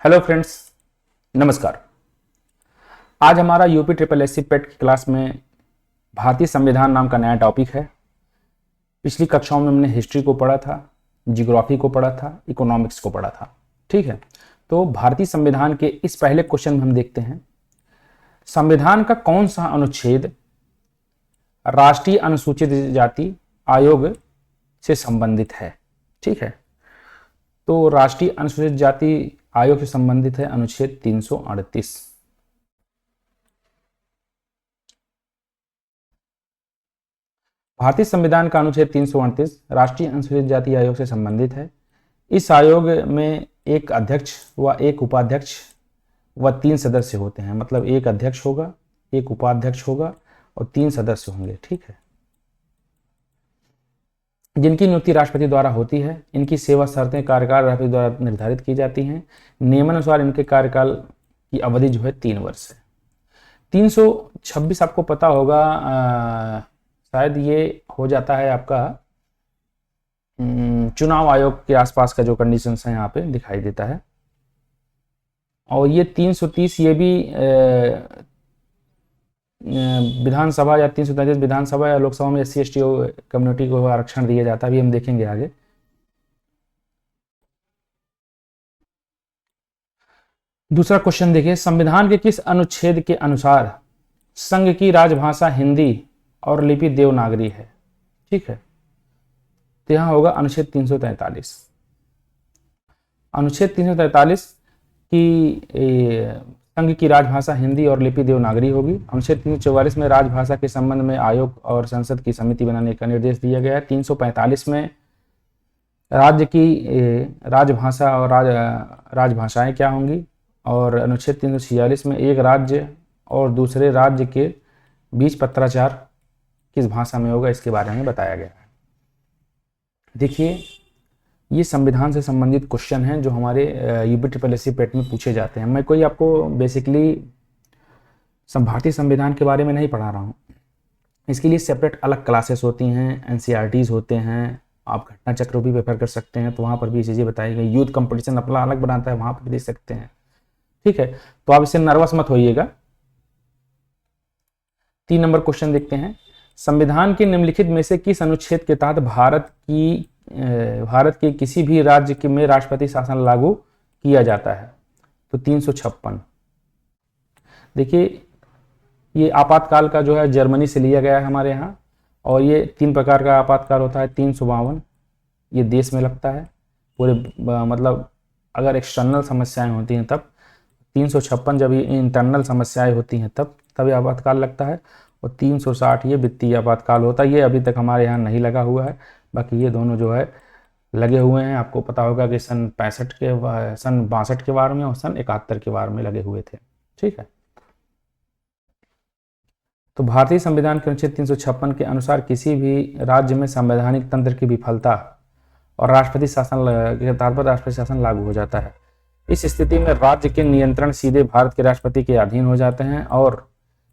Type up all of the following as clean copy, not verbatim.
Hello friends, नमस्कार। आज हमारा यूपी ट्रिपल एससी पेट की क्लास में भारतीय संविधान नाम का नया टॉपिक है। पिछली कक्षाओं में हमने हिस्ट्री को पढ़ा था, जियोग्राफी को पढ़ा था, इकोनॉमिक्स को पढ़ा था। ठीक है, तो भारतीय संविधान के इस पहले क्वेश्चन में हम देखते हैं संविधान का कौन सा अनुच्छेद राष्ट्रीय अनुसूचित जाति आयोग से संबंधित है। ठीक है, तो राष्ट्रीय अनुसूचित जाति आयोग से संबंधित है अनुच्छेद 338। भारतीय संविधान का अनुच्छेद 338 राष्ट्रीय अनुसूचित जाति आयोग से संबंधित है। इस आयोग में एक अध्यक्ष व एक उपाध्यक्ष व 3 सदस्य होते हैं। मतलब एक अध्यक्ष होगा, एक उपाध्यक्ष होगा और 3 सदस्य होंगे। ठीक है, जिनकी नियुक्ति राष्ट्रपति द्वारा होती है। इनकी सेवा शर्तें कार्यकाल राष्ट्रपति द्वारा निर्धारित की जाती हैं। नियमानुसार इनके कार्यकाल की अवधि जो है 3 वर्ष है। 326 आपको पता होगा, शायद ये हो जाता है आपका चुनाव आयोग के आसपास का जो कंडीशंस है यहाँ पे दिखाई देता है। और ये 330 ये भी विधानसभा या 333 विधानसभा या लोकसभा में SC ST कम्युनिटी को आरक्षण दिया जाता है। अभी हम देखेंगे आगे। दूसरा क्वेश्चन देखिए, संविधान के किस अनुच्छेद के अनुसार संघ की राजभाषा हिंदी और लिपि देवनागरी है। ठीक है, तो यहां होगा अनुच्छेद 343। अनुच्छेद 343 की संघ की राजभाषा हिंदी और लिपि देवनागरी होगी। अनुच्छेद 344 में राजभाषा के संबंध में आयोग और संसद की समिति बनाने का निर्देश दिया गया है। 345 में राज्य की राजभाषा और राजभाषाएं क्या होंगी। और अनुच्छेद 346 में एक राज्य और दूसरे राज्य के बीच पत्राचार किस भाषा में होगा, इसके बारे में बताया गया है। देखिए, ये संविधान से संबंधित क्वेश्चन हैं जो हमारे यूपी ट्रिपल एससी पेट में पूछे जाते हैं। मैं कोई आपको बेसिकली भारतीय संविधान के बारे में नहीं पढ़ा रहा हूँ। इसके लिए सेपरेट अलग क्लासेस होती हैं, NCERTs होते हैं। आप घटना चक्र भी रेफर कर सकते हैं, तो वहाँ पर भी ये चीज़ें बताई गई। यूथ कंपटीशन अपना अलग बनाता है, वहाँ पर भी देख सकते हैं। ठीक है, तो आप इससे नर्वस मत होइएगा। 3 नंबर क्वेश्चन देखते हैं, संविधान के निम्नलिखित में से किस अनुच्छेद के तहत भारत के किसी भी राज्य में राष्ट्रपति शासन लागू किया जाता है। तो 356। देखिए, ये आपातकाल का जो है जर्मनी से लिया गया है हमारे यहाँ। और ये 3 प्रकार का आपातकाल होता है। 352 ये देश में लगता है पूरे, मतलब अगर एक्सटर्नल समस्याएं होती हैं तब। 356 जब ये इंटरनल समस्याएं होती हैं तब ये आपातकाल लगता है। और 360 ये वित्तीय आपातकाल होता है। ये अभी तक हमारे यहाँ नहीं लगा हुआ है, बाकी ये दोनों जो है लगे हुए हैं। आपको पता होगा कि सन 62 के वार में और सन 71 के वार में लगे हुए थे। ठीक है, तो भारतीय संविधान के अनुच्छेद 356 के अनुसार किसी भी राज्य में संवैधानिक तंत्र की विफलता और राष्ट्रपति शासन के आधार पर राष्ट्रपति शासन लागू हो जाता है। इस स्थिति में राज्य के नियंत्रण सीधे भारत के राष्ट्रपति के अधीन हो जाते हैं। और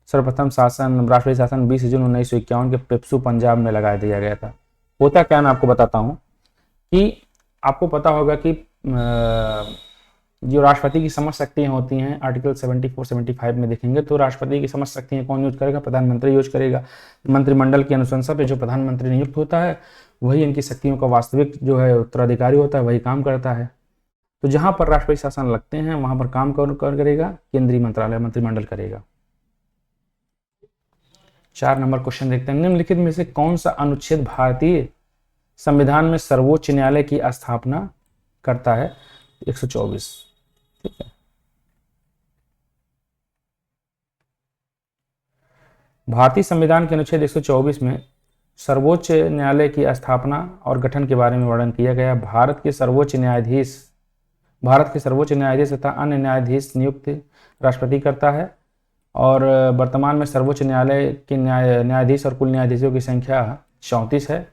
सर्वप्रथम राष्ट्रपति शासन 20 जून 1951 के पेप्सू पंजाब में लगा दिया गया था। होता क्या, मैं आपको बताता हूँ कि आपको पता होगा कि जो राष्ट्रपति की समस्त शक्तियाँ होती हैं, आर्टिकल 74-75 में देखेंगे तो राष्ट्रपति की समस्त शक्तियाँ कौन यूज करेगा? प्रधानमंत्री यूज करेगा। मंत्रिमंडल की अनुशंसा पे जो प्रधानमंत्री नियुक्त होता है वही इनकी शक्तियों का वास्तविक जो है उत्तराधिकारी होता है, वही काम करता है। तो जहां पर राष्ट्रपति शासन लगते हैं वहां पर काम कौन करेगा? केंद्रीय मंत्रालय, मंत्रिमंडल करेगा। 4 नंबर क्वेश्चन देखते हैं, निम्नलिखित में से कौन सा अनुच्छेद भारतीय संविधान में सर्वोच्च न्यायालय की स्थापना करता है? 124। ठीक है, भारतीय संविधान के अनुच्छेद 124 में सर्वोच्च न्यायालय की स्थापना और गठन के बारे में वर्णन किया गया। भारत के सर्वोच्च न्यायाधीश तथा अन्य न्यायाधीश नियुक्त राष्ट्रपति करता है। और वर्तमान में सर्वोच्च न्यायालय के न्यायाधीश और कुल न्यायाधीशों की संख्या 34 है।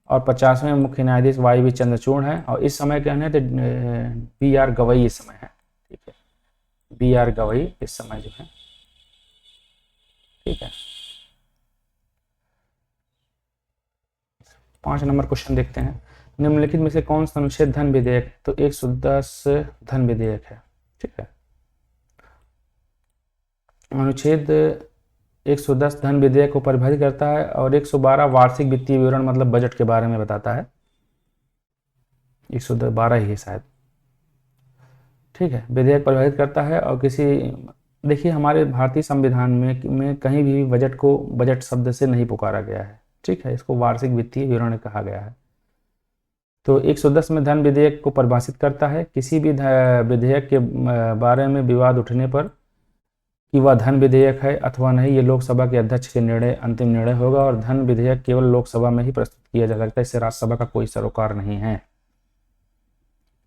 और 50वें मुख्य न्यायाधीश YV चंद्रचूड़ हैं। और इस समय कहने तो BR गवई इस समय है। ठीक है, BR गवई इस समय जो है। ठीक है, 5 नंबर क्वेश्चन देखते हैं, निम्नलिखित में से कौन सा अनुच्छेद धन विधेयक? तो 110 धन विधेयक है। ठीक है। अनुच्छेद 110 धन विधेयक को परिभाषित करता है और 112 वार्षिक वित्तीय विवरण मतलब बजट के बारे में बताता है। 112 ही है शायद, ठीक है। विधेयक परिभाषित करता है और किसी, देखिए हमारे भारतीय संविधान में कहीं भी बजट को बजट शब्द से नहीं पुकारा गया है, ठीक है। इसको वार्षिक वित्तीय विवरण कहा गया है। तो 110 में धन विधेयक को परिभाषित करता है। किसी भी विधेयक के बारे में विवाद उठने पर कि वह धन विधेयक है अथवा नहीं, ये लोकसभा के अध्यक्ष के निर्णय अंतिम निर्णय होगा और धन विधेयक केवल लोकसभा में ही प्रस्तुत किया जा सकता है, इससे राज्यसभा का कोई सरोकार नहीं है।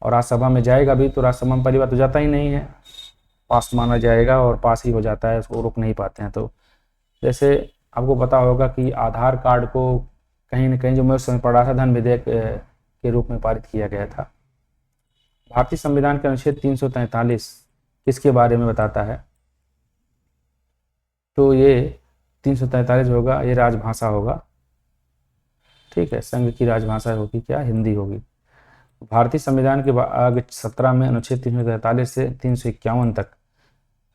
और राज्यसभा में जाएगा भी तो राज्यसभा में पहली बात तो जाता ही नहीं है, पास माना जाएगा और पास ही हो जाता है, उसको रोक नहीं पाते हैं। तो जैसे आपको पता होगा कि आधार कार्ड को कहीं ना कहीं, जो मैं उस समय पढ़ा था, धन विधेयक के रूप में पारित किया गया था। भारतीय संविधान के अनुच्छेद 343 किसके बारे में बताता है? तो ये 343 होगा, ये राजभाषा होगा, ठीक है। संघ की राजभाषा होगी क्या? हिंदी होगी। भारतीय संविधान के भाग 17 में अनुच्छेद 343 से 351 तक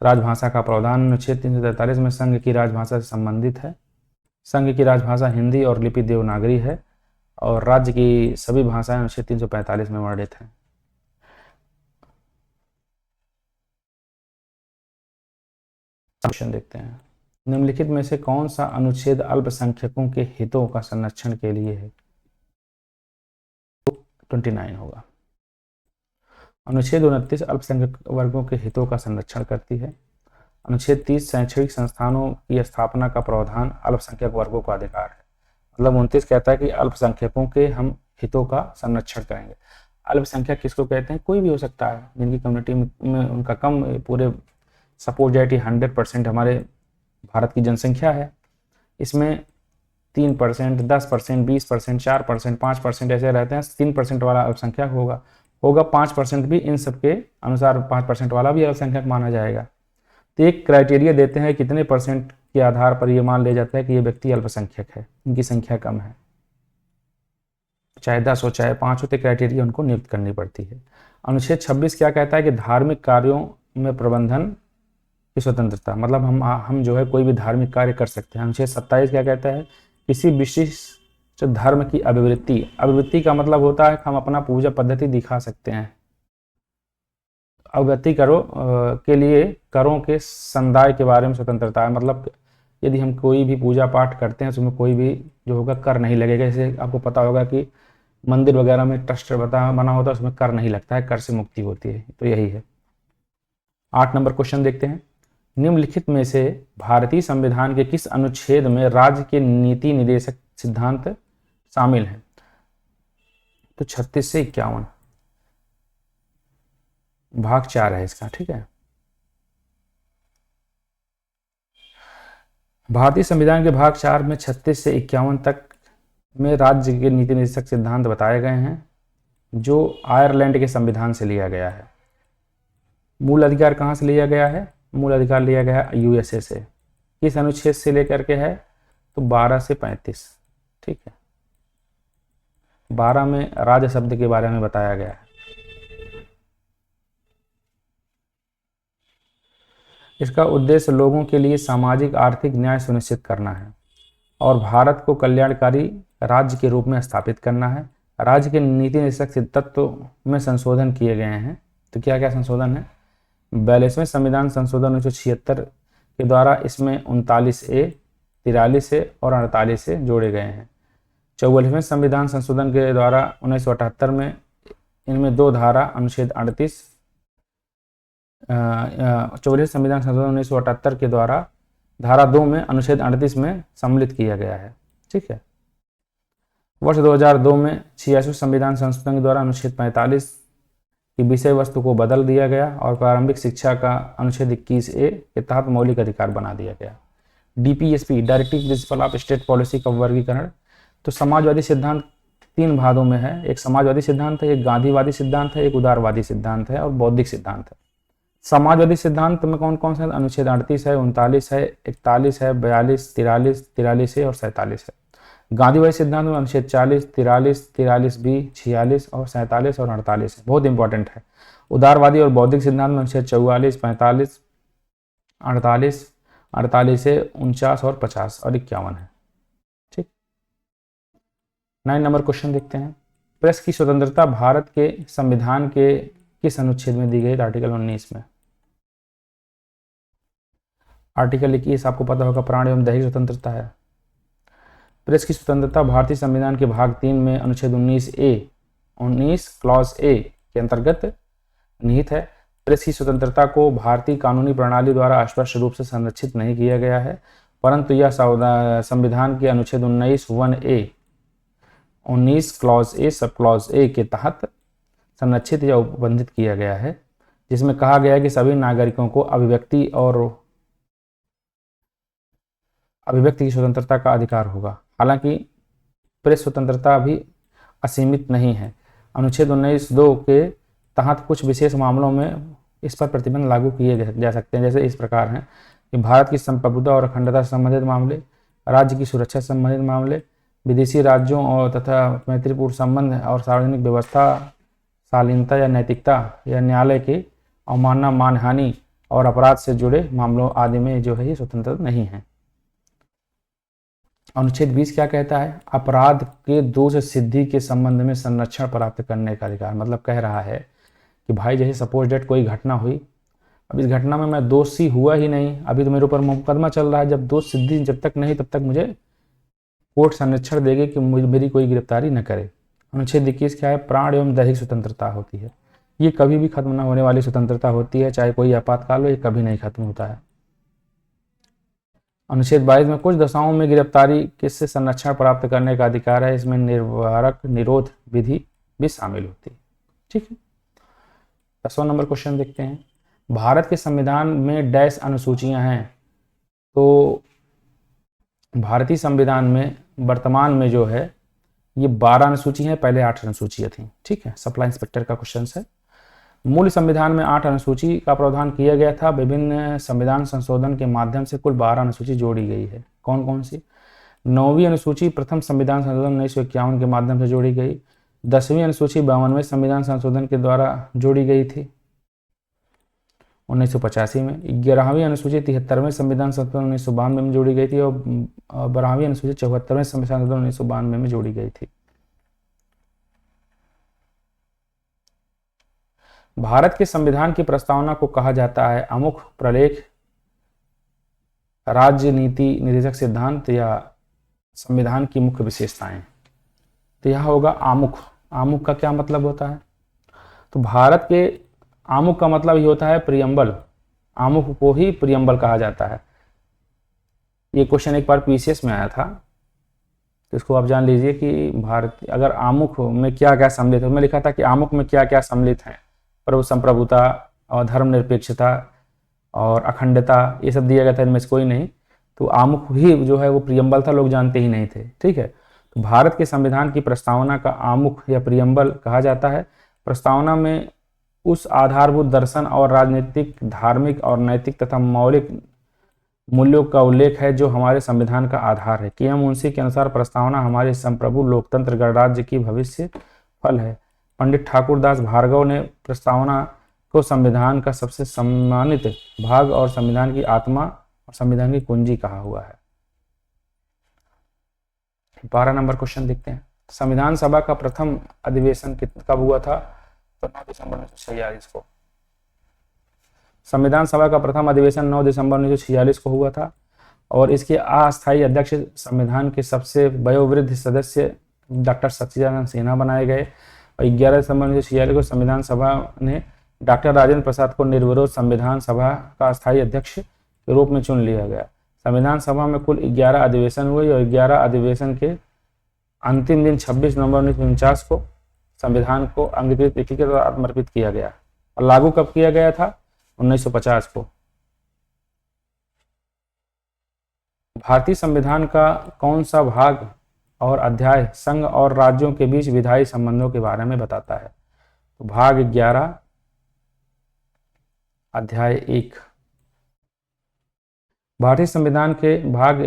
राजभाषा का प्रावधान। अनुच्छेद 343 में संघ की राजभाषा से संबंधित है। संघ की राजभाषा हिंदी और लिपि देवनागरी है और राज्य की सभी भाषाएं अनुच्छेद 345 में वर्णित हैं। क्वेश्चन देखते हैं। निम्नलिखित में से कौन सा अनुच्छेद अल्पसंख्यकों के हितों का संरक्षण के लिए है? 29 होगा। अनुच्छेद 29 अल्पसंख्यक वर्गों के हितों का संरक्षण करती है। अनुच्छेद 30 शैक्षणिक संस्थानों की स्थापना का प्रावधान अल्पसंख्यक वर्गों का अधिकार है। मतलब 29 कहता है कि अल्पसंख्यकों के हम हितों का संरक्षण करेंगे। अल्पसंख्यक किसको कहते हैं? कोई भी हो सकता है जिनकी कम्युनिटी में उनका कम, पूरे सपोज दैट 100% हमारे भारत की जनसंख्या है, इसमें 3%, 10%, 20%, 4%, 5% ऐसे रहते हैं। 3% वाला अल्पसंख्यक होगा 5% भी, इन सब के अनुसार 5% वाला भी अल्पसंख्यक माना जाएगा। तो एक क्राइटेरिया देते हैं कितने परसेंट के आधार पर ये मान लिया जाता है कि ये व्यक्ति अल्पसंख्यक है, इनकी संख्या कम है, चाहे 10 हो चाहे 5 हो, तो क्राइटेरिया उनको नियुक्त करनी पड़ती है। अनुच्छेद 26 क्या कहता है कि धार्मिक कार्यों में प्रबंधन की स्वतंत्रता, मतलब हम जो है कोई भी धार्मिक कार्य कर सकते हैं। अनुच्छेद 27 क्या कहता है? किसी विशिष्ट धर्म की अभिवृत्ति का मतलब होता है कि हम अपना पूजा पद्धति दिखा सकते हैं। अवगति के लिए करों के संदाय के बारे में स्वतंत्रता है, मतलब यदि हम कोई भी पूजा पाठ करते हैं तो उसमें कोई भी जो होगा कर नहीं लगेगा। जैसे आपको पता होगा कि मंदिर वगैरह में ट्रस्ट बना होता है, उसमें कर नहीं लगता है, कर से मुक्ति होती है। तो यही है। 8 नंबर क्वेश्चन देखते हैं। निम्नलिखित में से भारतीय संविधान के किस अनुच्छेद में राज्य के नीति निर्देशक सिद्धांत शामिल हैं? तो 36 से 51, भाग 4 है इसका, ठीक है। भारतीय संविधान के भाग 4 में 36 से 51 तक में राज्य के नीति निर्देशक सिद्धांत बताए गए हैं, जो आयरलैंड के संविधान से लिया गया है। मूल अधिकार कहाँ से लिया गया है? मूल अधिकार लिया गया है यूएसए से। किस अनुच्छेद से लेकर के है? तो 12 से 35, ठीक है। 12 में राज्य शब्द के बारे में बताया गया है। इसका उद्देश्य लोगों के लिए सामाजिक आर्थिक न्याय सुनिश्चित करना है और भारत को कल्याणकारी राज्य के रूप में स्थापित करना है। राज्य के नीति निर्देशक तत्व में संशोधन किए गए हैं। तो क्या क्या संशोधन है? 42वें संविधान संशोधन 1976 के द्वारा इसमें 39A, 43A और 48A जोड़े गए हैं। 44वें संविधान संशोधन के द्वारा 1978 में इनमें 2 धारा अनुच्छेद 38, 44वें संविधान संशोधन 1978 के द्वारा धारा 2 में अनुच्छेद 38 में सम्मिलित किया गया है, ठीक है। वर्ष 2002 में 86वें संविधान संशोधन के द्वारा अनुच्छेद 45 की विषय वस्तु को बदल दिया गया और प्रारंभिक शिक्षा का अनुच्छेद 21A के तहत मौलिक अधिकार बना दिया गया। DPSP, directive principle of state policy का वर्गीकरण। तो समाजवादी सिद्धांत 3 भागों में है। एक समाजवादी सिद्धांत है, एक गांधीवादी सिद्धांत है, एक उदारवादी सिद्धांत है और बौद्धिक सिद्धांत है। समाजवादी सिद्धांत में कौन कौन सा? अनुच्छेद 38 है, 39 है, 41 है, 42, 43, 43A और 47 है। गांधीवादी सिद्धांत में अनुच्छेद 40, 43, 43B, 46 और 47 और 48 है। बहुत इंपॉर्टेंट है। उदारवादी और बौद्धिक सिद्धांत में अनुच्छेद 44, 45, 48, 48 से 49 और 50 और 51 है। ठीक, 9 नंबर क्वेश्चन देखते हैं। प्रेस की स्वतंत्रता भारत के संविधान के किस अनुच्छेद में दी गई? आर्टिकल 19 में। आर्टिकल 21 आपको पता होगा, प्राण एवं दैहिक स्वतंत्रता है। प्रेस की स्वतंत्रता भारतीय संविधान के भाग 3 में अनुच्छेद 19 क्लॉज ए के अंतर्गत निहित है। प्रेस की स्वतंत्रता को भारतीय कानूनी प्रणाली द्वारा स्पष्ट रूप से संरक्षित नहीं किया गया है, परंतु यह संविधान के अनुच्छेद 19 clause A sub clause A के तहत संरक्षित या उपबंधित किया गया है, जिसमें कहा गया है कि सभी नागरिकों को अभिव्यक्ति की स्वतंत्रता का अधिकार होगा। हालांकि प्रेस स्वतंत्रता भी असीमित नहीं है। अनुच्छेद 19(2) के तहत कुछ विशेष मामलों में इस पर प्रतिबंध लागू किए जा सकते हैं, जैसे इस प्रकार हैं कि भारत की संप्रभुता और अखंडता से संबंधित मामले, राज्य की सुरक्षा से संबंधित मामले, विदेशी राज्यों और तथा मैत्रीपूर्ण संबंध और सार्वजनिक व्यवस्था, शालीनता या नैतिकता या न्यायालय की अवमानना, मानहानि और अपराध से जुड़े मामलों आदि में जो है ये स्वतंत्र नहीं है। अनुच्छेद 20 क्या कहता है? अपराध के दोष सिद्धि के संबंध में संरक्षण प्राप्त करने का अधिकार। मतलब कह रहा है कि भाई जैसे सपोज डेट कोई घटना हुई, अब इस घटना में मैं दोषी हुआ ही नहीं, अभी तो मेरे ऊपर मुकदमा चल रहा है, जब दोष सिद्धि जब तक नहीं तब तक मुझे कोर्ट संरक्षण देगी कि मेरी कोई गिरफ्तारी न करे। अनुच्छेद 21 क्या है? प्राण एवं दैहिक स्वतंत्रता होती है। ये कभी भी खत्म न होने वाली स्वतंत्रता होती है, चाहे कोई आपातकाल हो, ये कभी नहीं खत्म होता है। अनुच्छेद 22 में कुछ दशाओं में गिरफ्तारी किससे संरक्षण प्राप्त करने का अधिकार है, इसमें निर्वारक निरोध विधि भी शामिल होती है। ठीक है, 10वां नंबर क्वेश्चन देखते हैं। भारत के संविधान में डैश अनुसूचियां हैं, तो भारतीय संविधान में वर्तमान में जो है ये 12 अनुसूची हैं, पहले 8 अनुसूचियां थी। ठीक है, सप्लाई इंस्पेक्टर का क्वेश्चन है। मूल संविधान में 8 अनुसूची का प्रावधान किया गया था। विभिन्न संविधान संशोधन के माध्यम से कुल 12 अनुसूची जोड़ी गई है। कौन कौन सी? 9वीं अनुसूची प्रथम संविधान संशोधन 1951 के माध्यम से जोड़ी गई। 10वीं अनुसूची 52वें संविधान संशोधन के द्वारा जोड़ी गई थी 1985 में। 11वीं अनुसूची 73वें संविधान संशोधन 1992 में जोड़ी गई थी और 12वीं अनुसूची 74वें संविधान संशोधन 1992 में जोड़ी गई थी। भारत के संविधान की प्रस्तावना को कहा जाता है आमुख, प्रलेख, राज्य नीति निर्देशक सिद्धांत या संविधान की मुख्य विशेषताएं। तो यह होगा आमुख। आमुख का क्या मतलब होता है? तो भारत के आमुख का मतलब ही होता है प्रियम्बल। आमुख को ही प्रियम्बल कहा जाता है। ये क्वेश्चन एक बार पीसीएस में आया था, तो इसको आप जान लीजिए कि भारत अगर आमुख में क्या क्या सम्मिलित है। मैं लिखा था कि आमुख में क्या क्या सम्मिलित है, प्रभु संप्रभुता और धर्मनिरपेक्षता और अखंडता, ये सब दिया गया था, इनमें से कोई नहीं। तो आमुख ही जो है वो प्रियम्बल था, लोग जानते ही नहीं थे। ठीक है, तो भारत के संविधान की प्रस्तावना का आमुख या प्रियम्बल कहा जाता है। प्रस्तावना में उस आधारभूत दर्शन और राजनीतिक, धार्मिक और नैतिक तथा मौलिक मूल्यों का उल्लेख है जो हमारे संविधान का आधार है। के.एम. मुंशी के अनुसार प्रस्तावना हमारे संप्रभु लोकतंत्र गणराज्य की भविष्य फल है। पंडित ठाकुरदास भार्गव ने प्रस्तावना को संविधान का सबसे सम्मानित भाग और संविधान की आत्मा और संविधान की कुंजी कहा हुआ है। 12 नंबर क्वेश्चन देखते हैं। संविधान सभा का प्रथम अधिवेशन कब हुआ था? तो 9 दिसंबर 1946 को। संविधान सभा का प्रथम अधिवेशन 9 दिसंबर 1946 को हुआ था और इसके अस्थायी अध्यक्ष संविधान के सबसे वयोवृद्ध सदस्य डॉक्टर सच्चिदानंद सिन्हा बनाए गए और 11 दिसंबर 1946 को संविधान सभा ने डॉक्टर राजेंद्र प्रसाद को निर्विरोध संविधान सभा का अस्थायी अध्यक्ष के रूप में चुन लिया गया। संविधान सभा में कुल 11 अधिवेशन हुए और 11 अधिवेशन के अंतिम दिन 26 नवंबर 1949 को संविधान को अंगीकृत लिखित और आत्मर्पित किया गया। और लागू कब किया गया था? 1950 को। भारतीय संविधान का कौन सा भाग और अध्याय संघ और राज्यों के बीच विधायी संबंधों के बारे में बताता है? तो भाग 11 अध्याय 1। भारतीय संविधान के भाग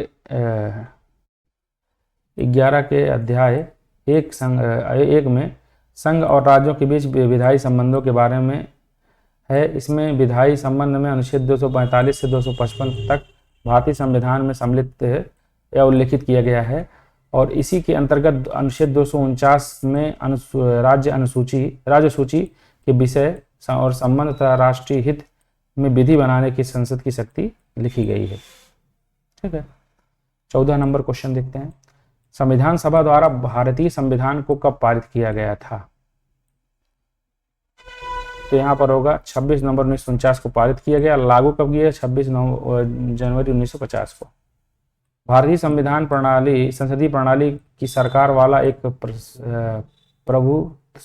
11 के अध्याय 1 में संघ और राज्यों के बीच विधायी संबंधों के बारे में है। इसमें विधायी संबंध में अनुच्छेद 245 से 255 तक भारतीय संविधान में सम्मिलित है या उल्लिखित किया गया है, और इसी के अंतर्गत अनुच्छेद 249 में राज्य सूची के विषय और संबंध तथा राष्ट्रीय हित में विधि बनाने की संसद की शक्ति लिखी गई है। ठीक है, 14 नंबर क्वेश्चन देखते हैं। संविधान सभा द्वारा भारतीय संविधान को कब पारित किया गया था? तो यहाँ पर होगा 26 नवंबर 1949 को पारित किया गया। लागू कब किया? 26 जनवरी 1950 को। भारतीय संविधान प्रणाली संसदीय प्रणाली की सरकार वाला एक प्रभुत्व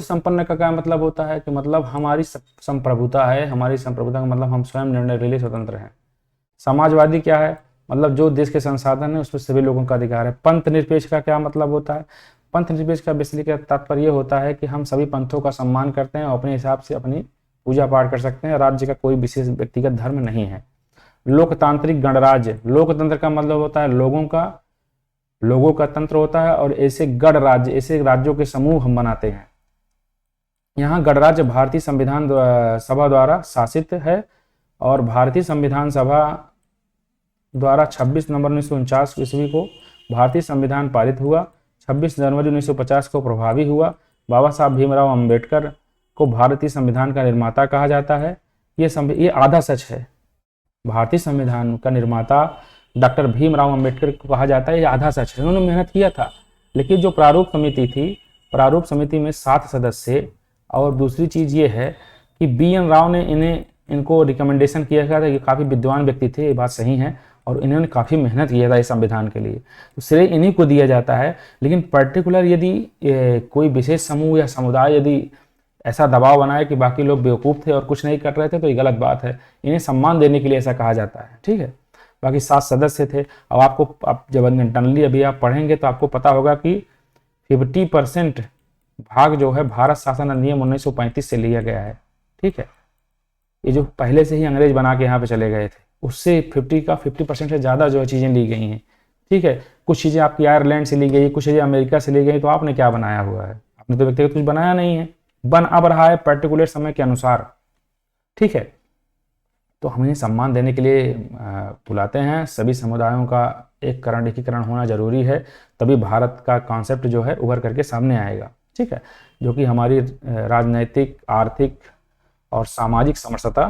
संपन्न का क्या मतलब होता है कि मतलब हमारी संप्रभुता है। हमारी संप्रभुता का मतलब हम स्वयं निर्णय के लिए स्वतंत्र हैं। समाजवादी क्या है? मतलब जो देश के संसाधन है उसमें सभी लोगों का अधिकार है। पंथ निरपेक्ष का क्या मतलब होता है? पंथ निरपेक्ष का बेसिकली का तात्पर्य होता है कि हम सभी पंथों का सम्मान करते हैं और अपने हिसाब से अपनी पूजा पाठ कर सकते हैं। राज्य का कोई विशेष व्यक्तिगत धर्म नहीं है। लोकतांत्रिक गणराज्य, लोकतंत्र का मतलब होता है लोगों का तंत्र होता है, और ऐसे गण राज्य, ऐसे राज्यों के समूह हम बनाते हैं। यहाँ गणराज्य भारतीय संविधान सभा द्वारा शासित है, और भारतीय संविधान सभा द्वारा 26 नवंबर 1949 ईस्वी को भारतीय संविधान पारित हुआ। 26 जनवरी 1950 को प्रभावी हुआ। बाबा साहब भीमराव अंबेडकर को भारतीय संविधान का निर्माता कहा जाता है। ये आधा सच है। भारतीय संविधान का निर्माता डॉक्टर भीमराव अंबेडकर को कहा जाता है, ये आधा सच है। उन्होंने मेहनत किया था, लेकिन जो प्रारूप समिति थी, प्रारूप समिति में 7 सदस्य, और दूसरी चीज़ ये है कि BN राव ने इनको रिकमेंडेशन किया था कि काफ़ी विद्वान व्यक्ति थे, ये बात सही है, और इन्होंने काफ़ी मेहनत किया था इस संविधान के लिए, तो श्रेय इन्हीं को दिया जाता है। लेकिन पर्टिकुलर यदि कोई विशेष समूह या समुदाय यदि ऐसा दबाव बनाए कि बाकी लोग बेवकूफ़ थे और कुछ नहीं कर रहे थे, तो ये गलत बात है। इन्हें सम्मान देने के लिए ऐसा कहा जाता है। ठीक है, बाकी 7 सदस्य थे। अब आप जब इंटरनली अभी आप पढ़ेंगे तो आपको पता होगा कि 50% भाग जो है भारत शासन अधिनियम 1935 से लिया गया है। ठीक है, ये जो पहले से ही अंग्रेज बना के यहाँ पे चले गए थे, उससे 50% से ज़्यादा जो है चीज़ें ली गई हैं। ठीक है, कुछ चीज़ें आपकी आयरलैंड से ली गई, कुछ चीज़ें अमेरिका से ली गई, तो आपने क्या बनाया हुआ है? आपने तो व्यक्तिगत कुछ बनाया नहीं है, बन अब रहा है पर्टिकुलर समय के अनुसार। ठीक है, तो हम इन्हें सम्मान देने के लिए बुलाते हैं। सभी समुदायों का एकीकरण होना जरूरी है, तभी भारत का कॉन्सेप्ट जो है उभर करके सामने आएगा। ठीक है, जो कि हमारी राजनैतिक, आर्थिक और सामाजिक समरसता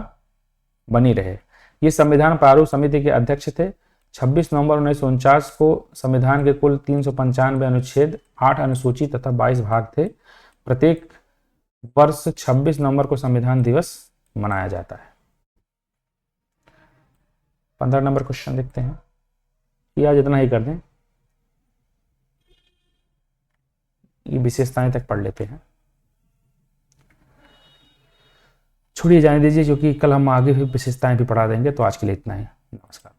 बनी रहे। ये संविधान प्रारूप समिति के अध्यक्ष थे। 26 नवंबर 1949 को संविधान के कुल 395 अनुच्छेद, 8 अनुसूची तथा 22 भाग थे। प्रत्येक वर्ष 26 नवंबर को संविधान दिवस मनाया जाता है। 15 नंबर क्वेश्चन देखते हैं, या जितना ही कर दें, ये विशेषताएं तक पढ़ लेते हैं। छोड़िए, जाने दीजिए, क्योंकि कल हम आगे भी विशेषताएं भी पढ़ा देंगे। तो आज के लिए इतना ही। नमस्कार।